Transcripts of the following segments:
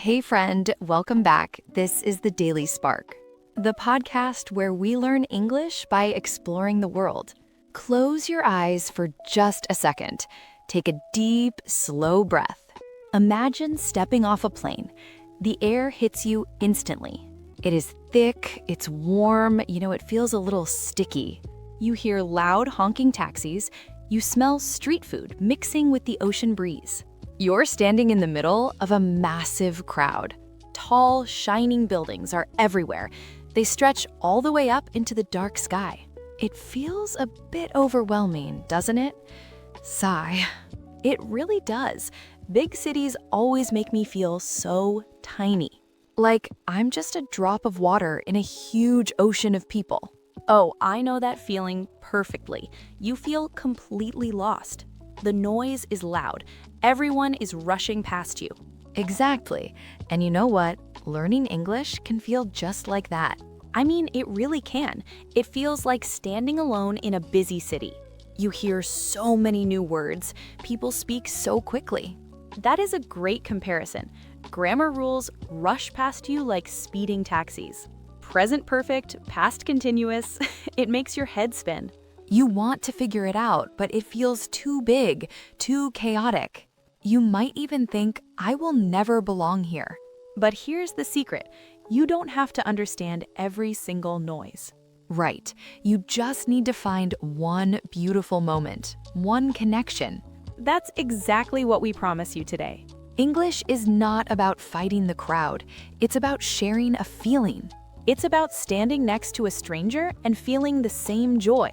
Hey friend, welcome back. This is the Daily Spark, the podcast where we learn English by exploring the world. Close your eyes for just a second. Take a deep, slow breath. Imagine stepping off a plane. The air hits you instantly. It is thick, it's warm, it feels a little sticky. You hear loud honking taxis. You smell street food mixing with the ocean breeze. You're standing in the middle of a massive crowd. Tall, shining buildings are everywhere. They stretch all the way up into the dark sky. It feels a bit overwhelming, doesn't it? Sigh. It really does. Big cities always make me feel so tiny. Like I'm just a drop of water in a huge ocean of people. Oh, I know that feeling perfectly. You feel completely lost. The noise is loud. Everyone is rushing past you. Exactly. And you know what? Learning English can feel just like that. I mean, it really can. It feels like standing alone in a busy city. You hear so many new words. People speak so quickly. That is a great comparison. Grammar rules rush past you like speeding taxis. Present perfect, past continuous, it makes your head spin. You want to figure it out, but it feels too big, too chaotic. You might even think, I will never belong here. But here's the secret. You don't have to understand every single noise. Right. You just need to find one beautiful moment, one connection. That's exactly what we promise you today. English is not about fighting the crowd. It's about sharing a feeling. It's about standing next to a stranger and feeling the same joy.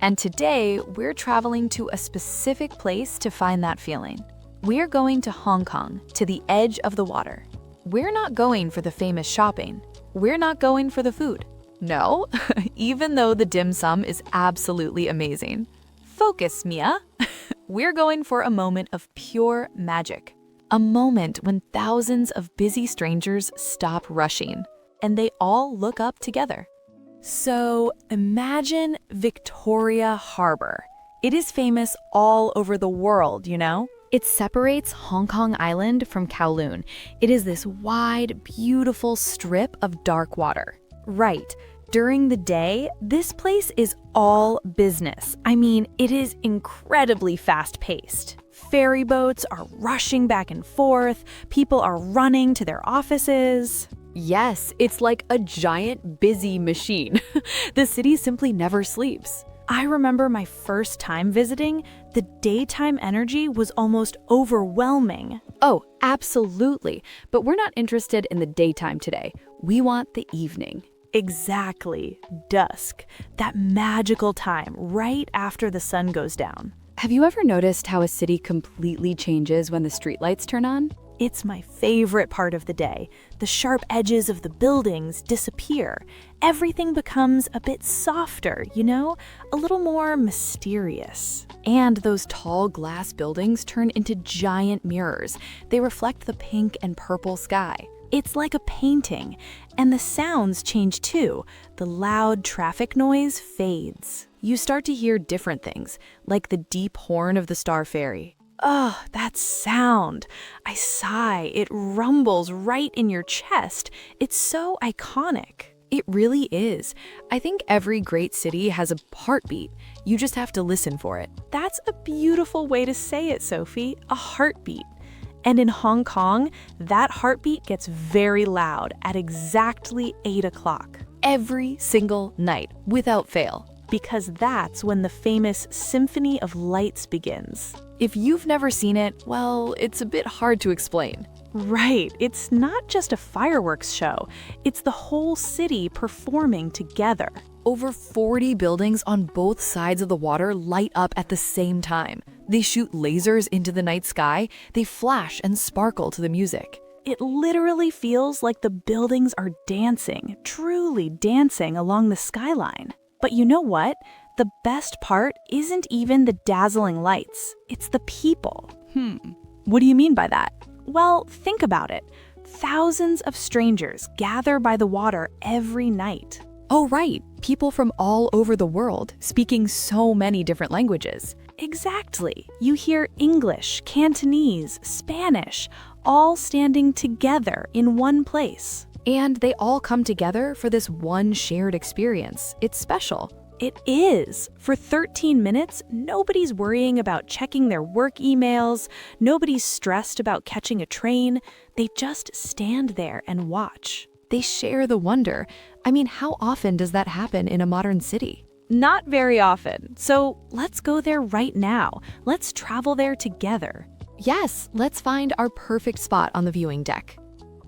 And today, we're traveling to a specific place to find that feeling. We're going to Hong Kong, to the edge of the water. We're not going for the famous shopping. We're not going for the food. No, even though the dim sum is absolutely amazing. Focus, Mia. We're going for a moment of pure magic. A moment when thousands of busy strangers stop rushing, and they all look up together. So imagine Victoria Harbour. It is famous all over the world, It separates Hong Kong Island from Kowloon. It is this wide, beautiful strip of dark water. Right. During the day, this place is all business. I mean, it is incredibly fast-paced. Ferry boats are rushing back and forth. People are running to their offices. Yes, it's like a giant busy machine. The city simply never sleeps. I remember my first time visiting, the daytime energy was almost overwhelming. Oh, absolutely. But we're not interested in the daytime today. We want the evening. Exactly. Dusk. That magical time right after the sun goes down. Have you ever noticed how a city completely changes when the streetlights turn on? It's my favorite part of the day. The sharp edges of the buildings disappear. Everything becomes a bit softer, a little more mysterious. And those tall glass buildings turn into giant mirrors. They reflect the pink and purple sky. It's like a painting. And the sounds change too. The loud traffic noise fades. You start to hear different things, like the deep horn of the Star Ferry. Oh, that sound. I sigh. It rumbles right in your chest. It's so iconic. It really is. I think every great city has a heartbeat. You just have to listen for it. That's a beautiful way to say it, Sophie. A heartbeat. And in Hong Kong, that heartbeat gets very loud at exactly 8 o'clock. Every single night, without fail. Because that's when the famous Symphony of Lights begins. If you've never seen it, well, it's a bit hard to explain. Right, it's not just a fireworks show. It's the whole city performing together. Over 40 buildings on both sides of the water light up at the same time. They shoot lasers into the night sky. They flash and sparkle to the music. It literally feels like the buildings are dancing, truly dancing along the skyline. But you know what? The best part isn't even the dazzling lights. It's the people. What do you mean by that? Well, think about it. Thousands of strangers gather by the water every night. Oh, right. People from all over the world, speaking so many different languages. Exactly. You hear English, Cantonese, Spanish, all standing together in one place. And they all come together for this one shared experience. It's special. It is. For 13 minutes, nobody's worrying about checking their work emails. Nobody's stressed about catching a train. They just stand there and watch. They share the wonder. I mean, how often does that happen in a modern city? Not very often. So let's go there right now. Let's travel there together. Yes, let's find our perfect spot on the viewing deck.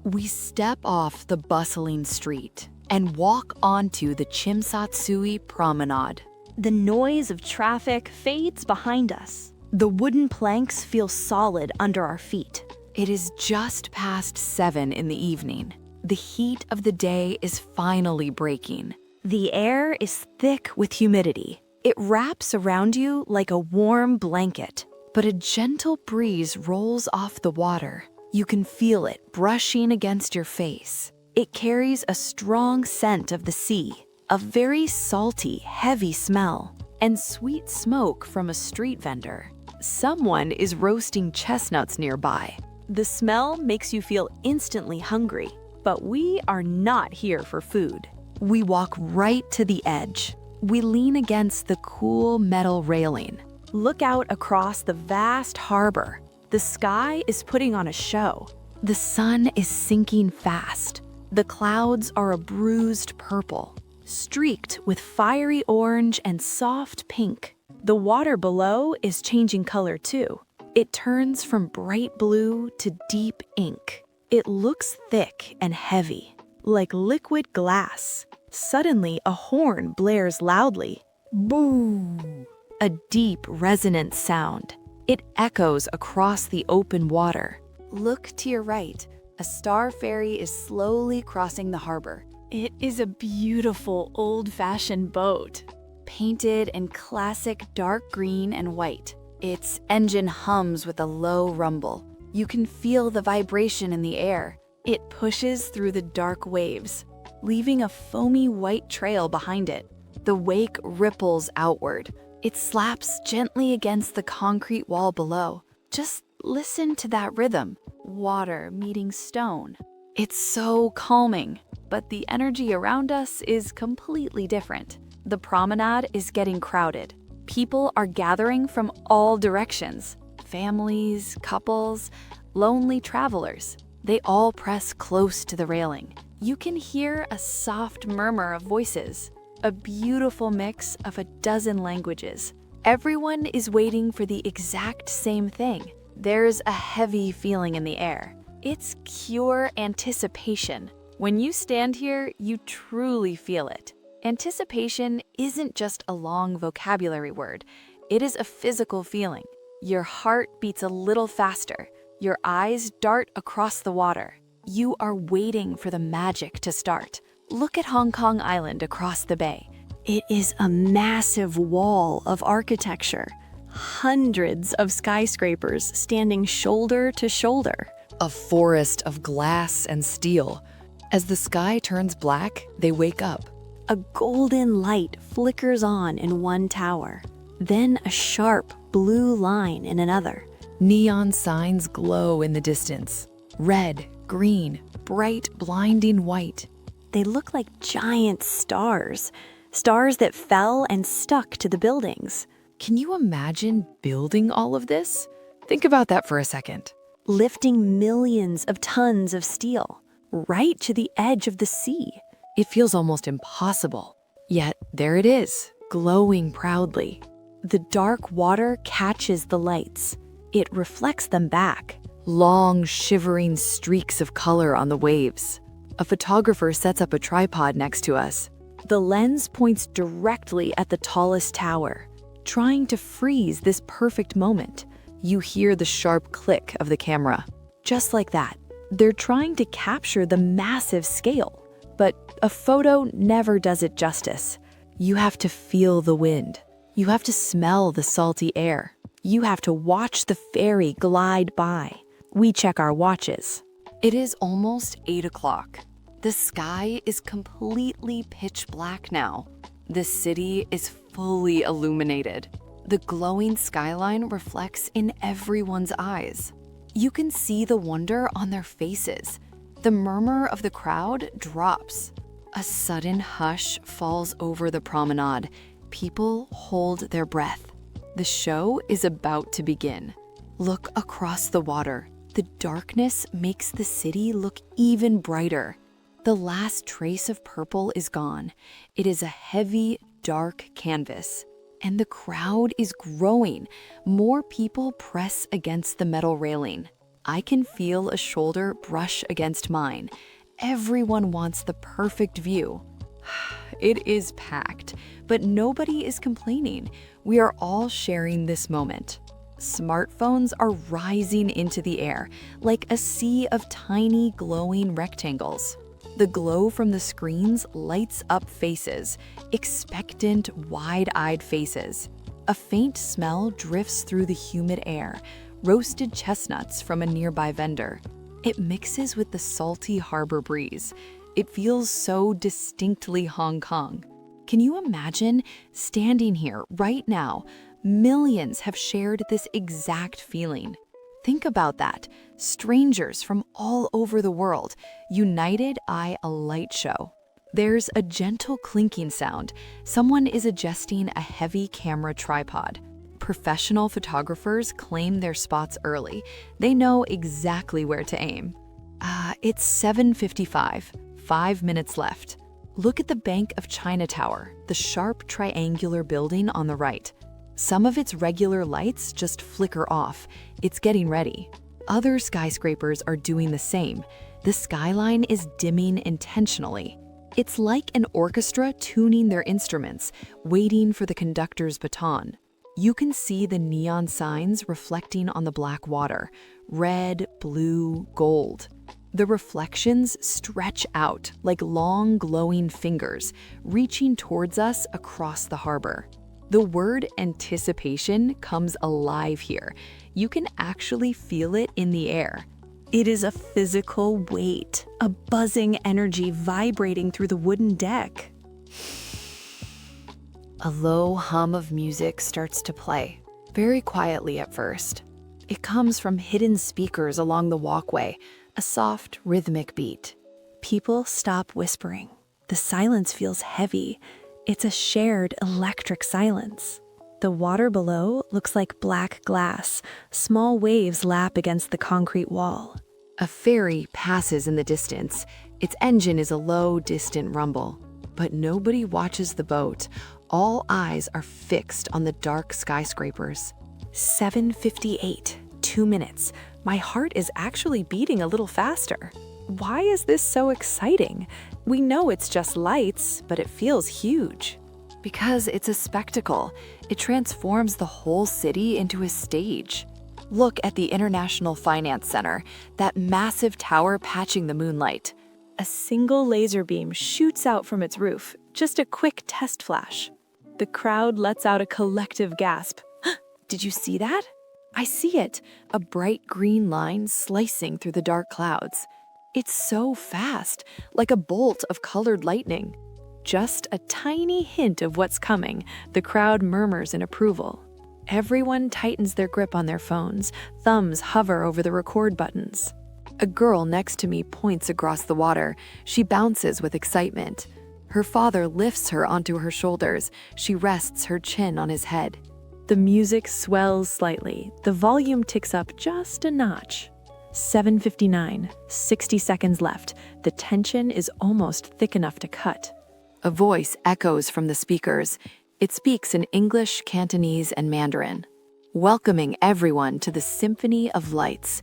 We step off the bustling street and walk onto the Tsim Sha Tsui Promenade. The noise of traffic fades behind us. The wooden planks feel solid under our feet. It is just past 7 in the evening. The heat of the day is finally breaking. The air is thick with humidity. It wraps around you like a warm blanket. But a gentle breeze rolls off the water. You can feel it brushing against your face. It carries a strong scent of the sea, a very salty, heavy smell, and sweet smoke from a street vendor. Someone is roasting chestnuts nearby. The smell makes you feel instantly hungry, but we are not here for food. We walk right to the edge. We lean against the cool metal railing. Look out across the vast harbor. The sky is putting on a show. The sun is sinking fast. The clouds are a bruised purple, streaked with fiery orange and soft pink. The water below is changing color too. It turns from bright blue to deep ink. It looks thick and heavy, like liquid glass. Suddenly, a horn blares loudly. Boo! A deep, resonant sound. It echoes across the open water. Look to your right. A star ferry is slowly crossing the harbor. It is a beautiful, old-fashioned boat, painted in classic dark green and white. Its engine hums with a low rumble. You can feel the vibration in the air. It pushes through the dark waves, leaving a foamy white trail behind it. The wake ripples outward. It slaps gently against the concrete wall below. Just listen to that rhythm. Water meeting stone. It's so calming, but the energy around us is completely different. The promenade is getting crowded. People are gathering from all directions. Families, couples, lonely travelers. They all press close to the railing. You can hear a soft murmur of voices, a beautiful mix of a dozen languages. Everyone is waiting for the exact same thing. There's a heavy feeling in the air. It's pure anticipation. When you stand here, you truly feel it. Anticipation isn't just a long vocabulary word. It is a physical feeling. Your heart beats a little faster. Your eyes dart across the water. You are waiting for the magic to start. Look at Hong Kong Island across the bay. It is a massive wall of architecture. Hundreds of skyscrapers standing shoulder to shoulder. A forest of glass and steel. As the sky turns black, they wake up. A golden light flickers on in one tower, then a sharp blue line in another. Neon signs glow in the distance. Red, green, bright, blinding white. They look like giant stars, stars that fell and stuck to the buildings. Can you imagine building all of this? Think about that for a second. Lifting millions of tons of steel right to the edge of the sea. It feels almost impossible. Yet there it is, glowing proudly. The dark water catches the lights. It reflects them back. Long, shivering streaks of color on the waves. A photographer sets up a tripod next to us. The lens points directly at the tallest tower, trying to freeze this perfect moment. You hear the sharp click of the camera. Just like that. They're trying to capture the massive scale, but a photo never does it justice. You have to feel the wind. You have to smell the salty air. You have to watch the ferry glide by. We check our watches. It is almost 8 o'clock. The sky is completely pitch black now. The city is fully illuminated. The glowing skyline reflects in everyone's eyes. You can see the wonder on their faces. The murmur of the crowd drops. A sudden hush falls over the promenade. People hold their breath. The show is about to begin. Look across the water. The darkness makes the city look even brighter. The last trace of purple is gone. It is a heavy, dark canvas. And the crowd is growing. More people press against the metal railing. I can feel a shoulder brush against mine. Everyone wants the perfect view. It is packed, but nobody is complaining. We are all sharing this moment. Smartphones are rising into the air like a sea of tiny glowing rectangles. The glow from the screens lights up faces, expectant, wide-eyed faces. A faint smell drifts through the humid air, roasted chestnuts from a nearby vendor. It mixes with the salty harbor breeze. It feels so distinctly Hong Kong. Can you imagine standing here right now? Millions have shared this exact feeling. Think about that. Strangers from all over the world, united by a light show. There's a gentle clinking sound. Someone is adjusting a heavy camera tripod. Professional photographers claim their spots early. They know exactly where to aim. It's 7:55, 5 minutes left. Look at the Bank of China Tower, the sharp triangular building on the right. Some of its regular lights just flicker off. It's getting ready. Other skyscrapers are doing the same. The skyline is dimming intentionally. It's like an orchestra tuning their instruments, waiting for the conductor's baton. You can see the neon signs reflecting on the black water, red, blue, gold. The reflections stretch out like long glowing fingers, reaching towards us across the harbor. The word anticipation comes alive here. You can actually feel it in the air. It is a physical weight, a buzzing energy vibrating through the wooden deck. A low hum of music starts to play, very quietly at first. It comes from hidden speakers along the walkway, a soft, rhythmic beat. People stop whispering. The silence feels heavy. It's a shared electric silence. The water below looks like black glass. Small waves lap against the concrete wall. A ferry passes in the distance. Its engine is a low, distant rumble. But nobody watches the boat. All eyes are fixed on the dark skyscrapers. 7:58, 2 minutes. My heart is actually beating a little faster. Why is this so exciting? We know it's just lights, but it feels huge. Because it's a spectacle. It transforms the whole city into a stage. Look at the International Finance Center, that massive tower patching the moonlight. A single laser beam shoots out from its roof, just a quick test flash. The crowd lets out a collective gasp. Did you see that? I see it, a bright green line slicing through the dark clouds. It's so fast, like a bolt of colored lightning. Just a tiny hint of what's coming, the crowd murmurs in approval. Everyone tightens their grip on their phones, thumbs hover over the record buttons. A girl next to me points across the water. She bounces with excitement. Her father lifts her onto her shoulders. She rests her chin on his head. The music swells slightly. The volume ticks up just a notch. 7:59, 60 seconds left. The tension is almost thick enough to cut. A voice echoes from the speakers. It speaks in English, Cantonese, and Mandarin, welcoming everyone to the Symphony of Lights.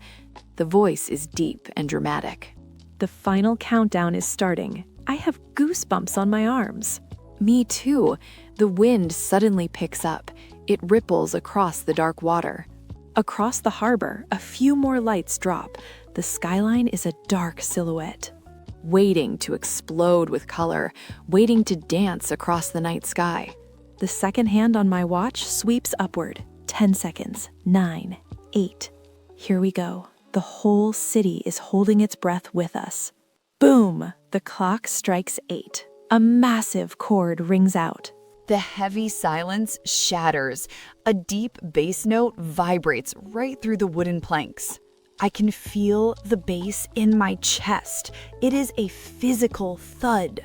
The voice is deep and dramatic. The final countdown is starting. I have goosebumps on my arms. Me too. The wind suddenly picks up. It ripples across the dark water. Across the harbor, a few more lights drop. The skyline is a dark silhouette. Waiting to explode with color, waiting to dance across the night sky. The second hand on my watch sweeps upward. 10 seconds. 9, 8. Here we go. The whole city is holding its breath with us. Boom! The clock strikes 8. A massive chord rings out. The heavy silence shatters. A deep bass note vibrates right through the wooden planks. I can feel the bass in my chest. It is a physical thud.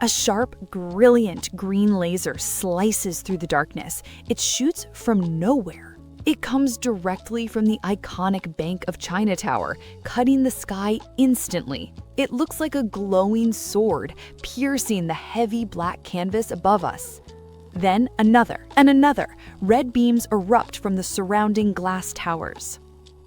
A sharp, brilliant green laser slices through the darkness. It shoots from nowhere. It comes directly from the iconic Bank of China Tower, cutting the sky instantly. It looks like a glowing sword, piercing the heavy black canvas above us. Then another and another. Red beams erupt from the surrounding glass towers.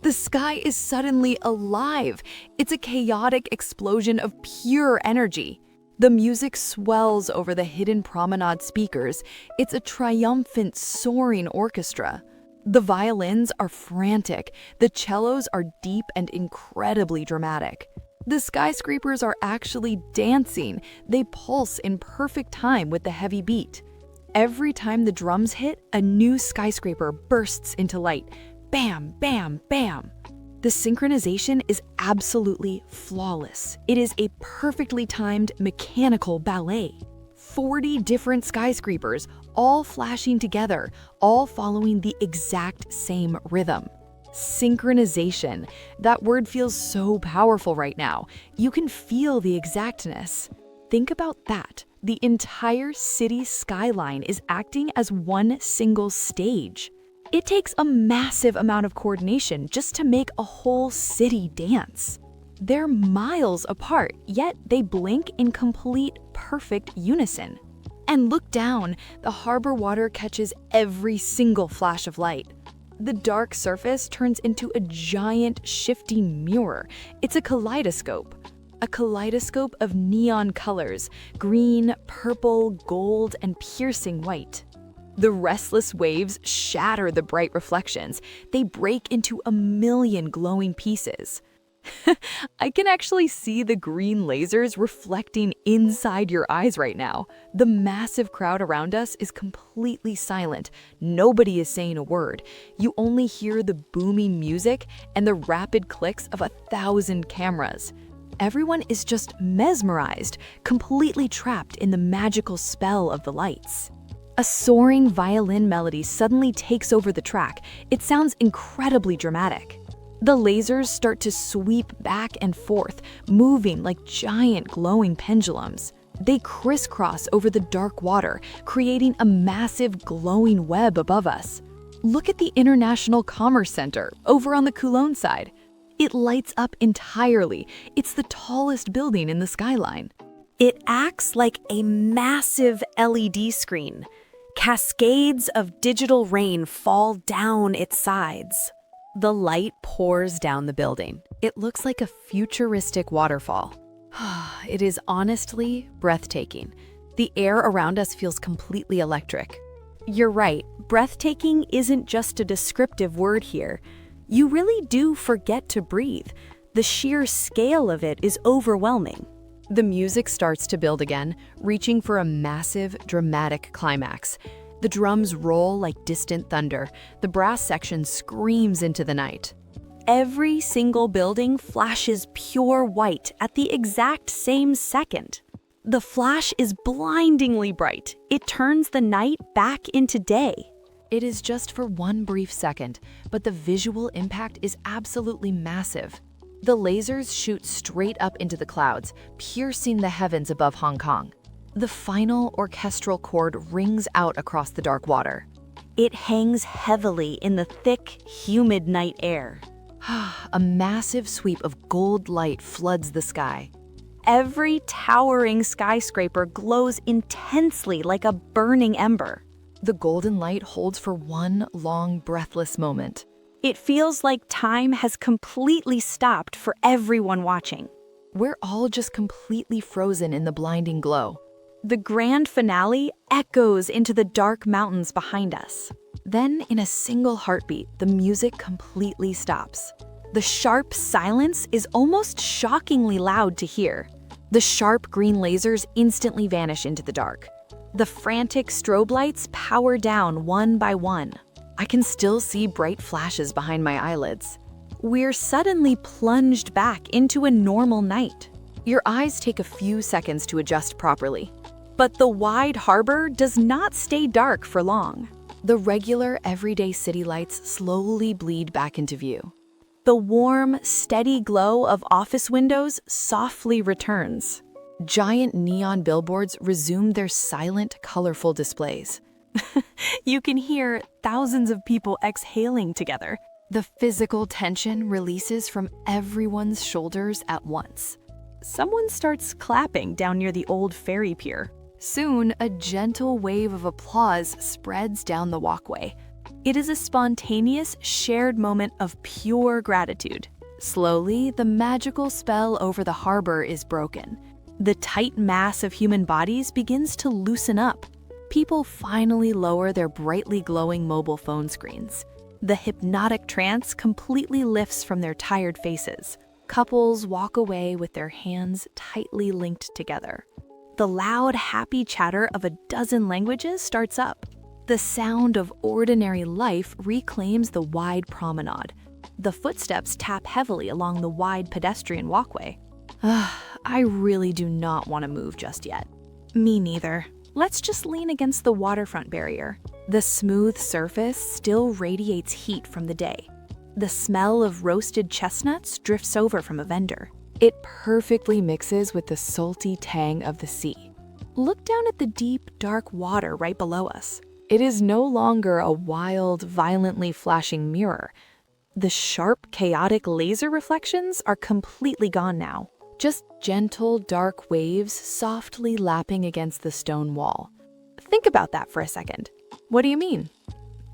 The sky is suddenly alive. It's a chaotic explosion of pure energy. The music swells over the hidden promenade speakers. It's a triumphant, soaring orchestra. The violins are frantic. The cellos are deep and incredibly dramatic. The skyscrapers are actually dancing. They pulse in perfect time with the heavy beat. Every time the drums hit, a new skyscraper bursts into light. Bam, bam, bam. The synchronization is absolutely flawless. It is a perfectly timed mechanical ballet. 40 different skyscrapers, all flashing together, all following the exact same rhythm. Synchronization. That word feels so powerful right now. You can feel the exactness. Think about that. The entire city skyline is acting as one single stage. It takes a massive amount of coordination just to make a whole city dance. They're miles apart, yet they blink in complete, perfect unison. And look down, the harbor water catches every single flash of light. The dark surface turns into a giant, shifting mirror. It's a kaleidoscope of neon colors, green, purple, gold, and piercing white. The restless waves shatter the bright reflections. They break into a million glowing pieces. I can actually see the green lasers reflecting inside your eyes right now. The massive crowd around us is completely silent. Nobody is saying a word. You only hear the booming music and the rapid clicks of 1,000 cameras. Everyone is just mesmerized, completely trapped in the magical spell of the lights. A soaring violin melody suddenly takes over the track. It sounds incredibly dramatic. The lasers start to sweep back and forth, moving like giant glowing pendulums. They crisscross over the dark water, creating a massive glowing web above us. Look at the International Commerce Center over on the Cologne side. It lights up entirely. It's the tallest building in the skyline. It acts like a massive LED screen. Cascades of digital rain fall down its sides. The light pours down the building. It looks like a futuristic waterfall. It is honestly breathtaking. The air around us feels completely electric. You're right, breathtaking isn't just a descriptive word here. You really do forget to breathe. The sheer scale of it is overwhelming. The music starts to build again, reaching for a massive, dramatic climax. The drums roll like distant thunder. The brass section screams into the night. Every single building flashes pure white at the exact same second. The flash is blindingly bright. It turns the night back into day. It is just for one brief second, but the visual impact is absolutely massive. The lasers shoot straight up into the clouds, piercing the heavens above Hong Kong. The final orchestral chord rings out across the dark water. It hangs heavily in the thick, humid night air. A massive sweep of gold light floods the sky. Every towering skyscraper glows intensely like a burning ember. The golden light holds for one long, breathless moment. It feels like time has completely stopped for everyone watching. We're all just completely frozen in the blinding glow. The grand finale echoes into the dark mountains behind us. Then, in a single heartbeat, the music completely stops. The sharp silence is almost shockingly loud to hear. The sharp green lasers instantly vanish into the dark. The frantic strobe lights power down one by one. I can still see bright flashes behind my eyelids. We're suddenly plunged back into a normal night. Your eyes take a few seconds to adjust properly. But the wide harbor does not stay dark for long. The regular, everyday city lights slowly bleed back into view. The warm, steady glow of office windows softly returns. Giant neon billboards resume their silent, colorful displays. You can hear thousands of people exhaling together. The physical tension releases from everyone's shoulders at once. Someone starts clapping down near the old ferry pier. Soon, a gentle wave of applause spreads down the walkway. It is a spontaneous, shared moment of pure gratitude. Slowly, the magical spell over the harbor is broken. The tight mass of human bodies begins to loosen up. People finally lower their brightly glowing mobile phone screens. The hypnotic trance completely lifts from their tired faces. Couples walk away with their hands tightly linked together. The loud, happy chatter of a dozen languages starts up. The sound of ordinary life reclaims the wide promenade. The footsteps tap heavily along the wide pedestrian walkway. I really do not want to move just yet. Me neither. Let's just lean against the waterfront barrier. The smooth surface still radiates heat from the day. The smell of roasted chestnuts drifts over from a vendor. It perfectly mixes with the salty tang of the sea. Look down at the deep, dark water right below us. It is no longer a wild, violently flashing mirror. The sharp, chaotic laser reflections are completely gone now. Just gentle, dark waves softly lapping against the stone wall. Think about that for a second. What do you mean?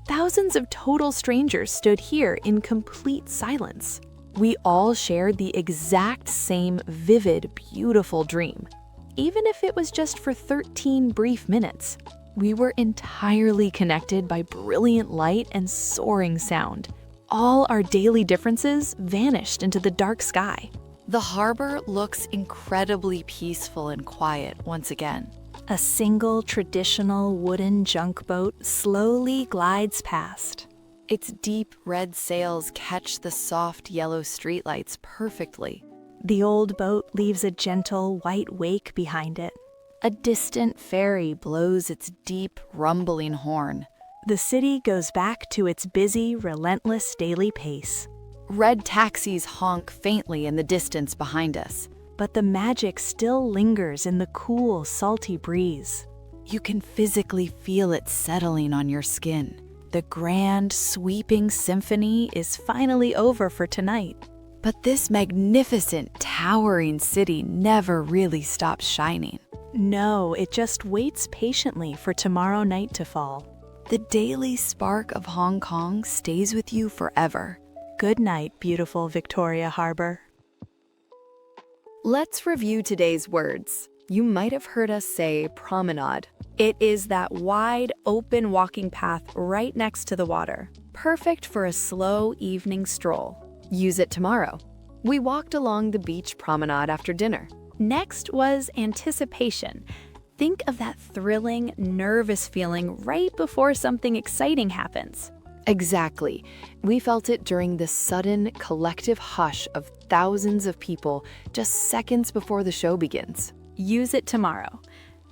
Thousands of total strangers stood here in complete silence. We all shared the exact same vivid, beautiful dream. Even if it was just for 13 brief minutes. We were entirely connected by brilliant light and soaring sound. All our daily differences vanished into the dark sky. The harbor looks incredibly peaceful and quiet once again. A single traditional wooden junk boat slowly glides past. Its deep red sails catch the soft yellow streetlights perfectly. The old boat leaves a gentle white wake behind it. A distant ferry blows its deep, rumbling horn. The city goes back to its busy, relentless daily pace. Red taxis honk faintly in the distance behind us. But the magic still lingers in the cool, salty breeze. You can physically feel it settling on your skin. The grand, sweeping symphony is finally over for tonight. But this magnificent, towering city never really stops shining. No, it just waits patiently for tomorrow night to fall. The daily spark of Hong Kong stays with you forever. Good night, beautiful Victoria Harbour. Let's review today's words. You might have heard us say promenade. It is that wide, open walking path right next to the water. Perfect for a slow evening stroll. Use it tomorrow. We walked along the beach promenade after dinner. Next was anticipation. Think of that thrilling, nervous feeling right before something exciting happens. Exactly. We felt it during the sudden, collective hush of thousands of people just seconds before the show begins. Use it tomorrow.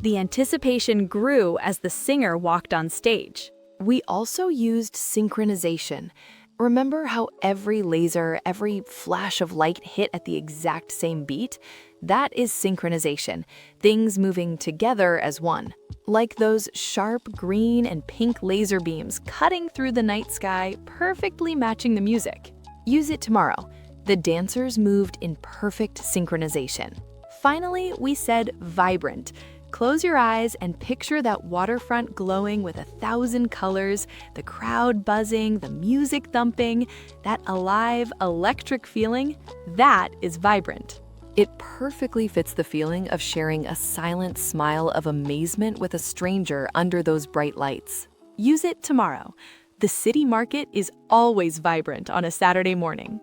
The anticipation grew as the singer walked on stage. We also used synchronization. Remember how every laser, every flash of light hit at the exact same beat? That is synchronization, things moving together as one. Like those sharp green and pink laser beams cutting through the night sky, perfectly matching the music. Use it tomorrow. The dancers moved in perfect synchronization. Finally, we said vibrant. Close your eyes and picture that waterfront glowing with 1,000 colors, the crowd buzzing, the music thumping, that alive, electric feeling. That is vibrant. It perfectly fits the feeling of sharing a silent smile of amazement with a stranger under those bright lights. Use it tomorrow. The city market is always vibrant on a Saturday morning.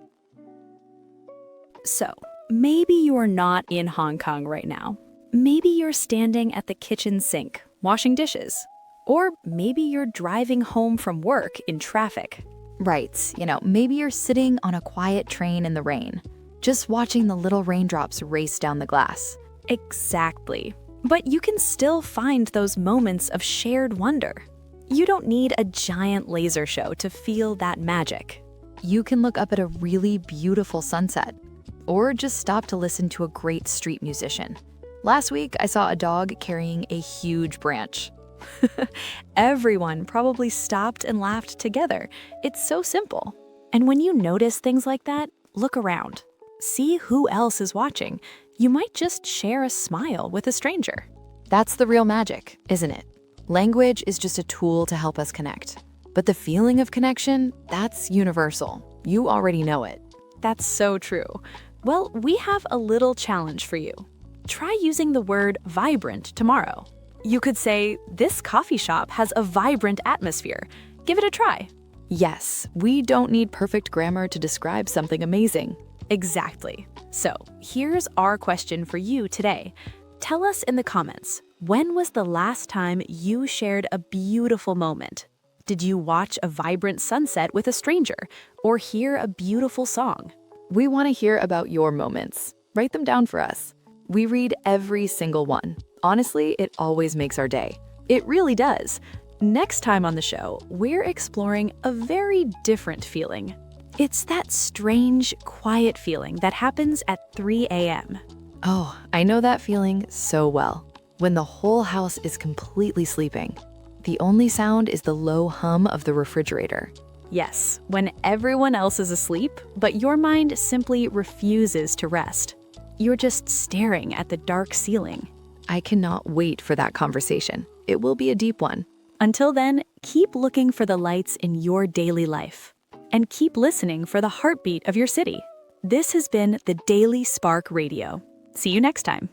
So, maybe you're not in Hong Kong right now. Maybe you're standing at the kitchen sink, washing dishes. Or maybe you're driving home from work in traffic. Right, maybe you're sitting on a quiet train in the rain, just watching the little raindrops race down the glass. Exactly. But you can still find those moments of shared wonder. You don't need a giant laser show to feel that magic. You can look up at a really beautiful sunset, or just stop to listen to a great street musician. Last week, I saw a dog carrying a huge branch. Everyone probably stopped and laughed together. It's so simple. And when you notice things like that, look around. See who else is watching. You might just share a smile with a stranger. That's the real magic, isn't it? Language is just a tool to help us connect. But the feeling of connection, that's universal. You already know it. That's so true. Well, we have a little challenge for you. Try using the word vibrant tomorrow. You could say, this coffee shop has a vibrant atmosphere. Give it a try. Yes, we don't need perfect grammar to describe something amazing. Exactly. So, here's our question for you today. Tell us in the comments, when was the last time you shared a beautiful moment? Did you watch a vibrant sunset with a stranger or hear a beautiful song? We want to hear about your moments. Write them down for us. We read every single one. Honestly, it always makes our day. It really does. Next time on the show, we're exploring a very different feeling. It's that strange, quiet feeling that happens at 3 a.m. Oh, I know that feeling so well. When the whole house is completely sleeping. The only sound is the low hum of the refrigerator. Yes, when everyone else is asleep, but your mind simply refuses to rest. You're just staring at the dark ceiling. I cannot wait for that conversation. It will be a deep one. Until then, keep looking for the lights in your daily life. And keep listening for the heartbeat of your city. This has been the Daily Spark Radio. See you next time.